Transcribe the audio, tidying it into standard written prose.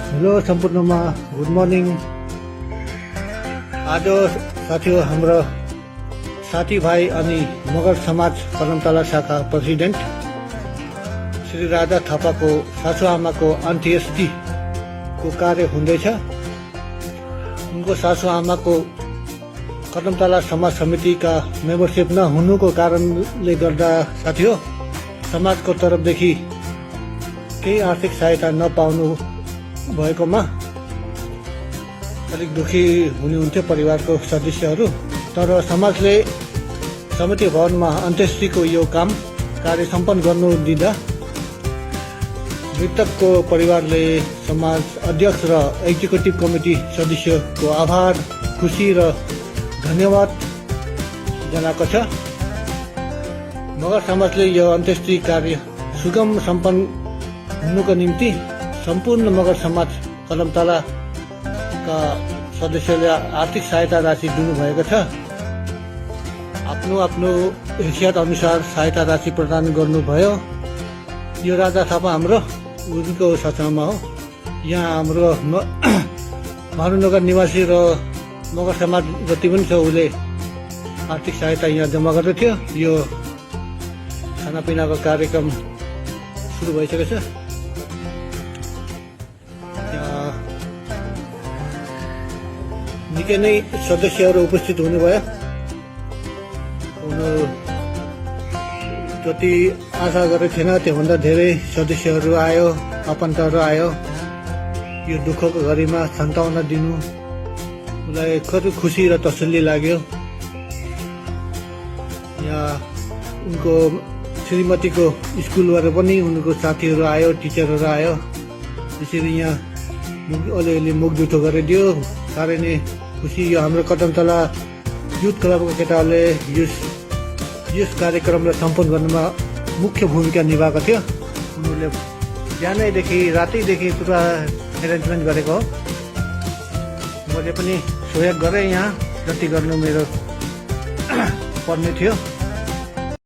Hello सम्पूर्णमा good morning. आज साथीहरू हाम्रो साथीभाइ अनि मगर समाज कलमतला शाखा प्रेसिडेन्ट श्री राजा थापाको सासुआमाको अन्त्येष्टिको कार्य हुँदैछ। उनको सासुआमाको कदमतला समाज समितिका मेम्बरसिप नहुनुको कारणले गर्दा साथी हो समाजको तर्फदेखि केही आर्थिक सहायता नपाउनु भएकोमा अलिक दुखी हुनुहुन्थ्यो परिवारको सदस्यहरू। तर समाजले समिति भवनमा अन्त्येष्टिको यो कार्य सम्पन्न गर्नु दिँदा मृतकको परिवारले समाज अध्यक्ष र एक्जिक्युटिभ कमिटी सदस्यको आभार, खुसी र धन्यवाद जनाएको छ। मगर समाजले यो अन्त्येष्टि कार्य सुगम सम्पन्न हुनुको निम्ति सम्पूर्ण मगर समाज कलमतलाका सदस्यले आर्थिक सहायता राशि दिनुभएको छ। आफ्नो आफ्नो हैसियत अनुसार सहायता राशि प्रदान गर्नुभयो। यो राजा थापा हाम्रो उनको सासुआमा हो। यहाँ हाम्रो महानगर निवासी र मगर समाज जति पनि छ उसले आर्थिक सहायता यहाँ जम्मा गर्दै थियो। यो खानापिनाको कार्यक्रम सुरु भइसकेको छ। निकै नै सदस्यहरू उपस्थित हुनुभयो। जति आशा गरेको थिएन त्योभन्दा धेरै सदस्यहरू आयो, आफन्तहरू आयो। यो दुःखको घडीमा सान्त्वना दिनु उसलाई कति खुसी र तसल्ली लाग्यो। यहाँ उनको श्रीमतीको स्कुलबाट पनि उनको साथीहरू आयो, टिचरहरू आयो। त्यसरी यहाँ अलिअलि मुख जुठो गरिदियो। साह्रै नै खुसी। यो हाम्रो कदमतला युथ क्लबको केटाहरूले यस कार्यक्रमलाई सम्पन्न गर्नुमा मुख्य भूमिका निभाएको थियो। उनीहरूले बिहानैदेखि रातैदेखि पुरा एरेन्जमेन्ट गरेको हो। मैले पनि सहयोग गरेँ यहाँ जति गर्नु मेरो पर्ने थियो।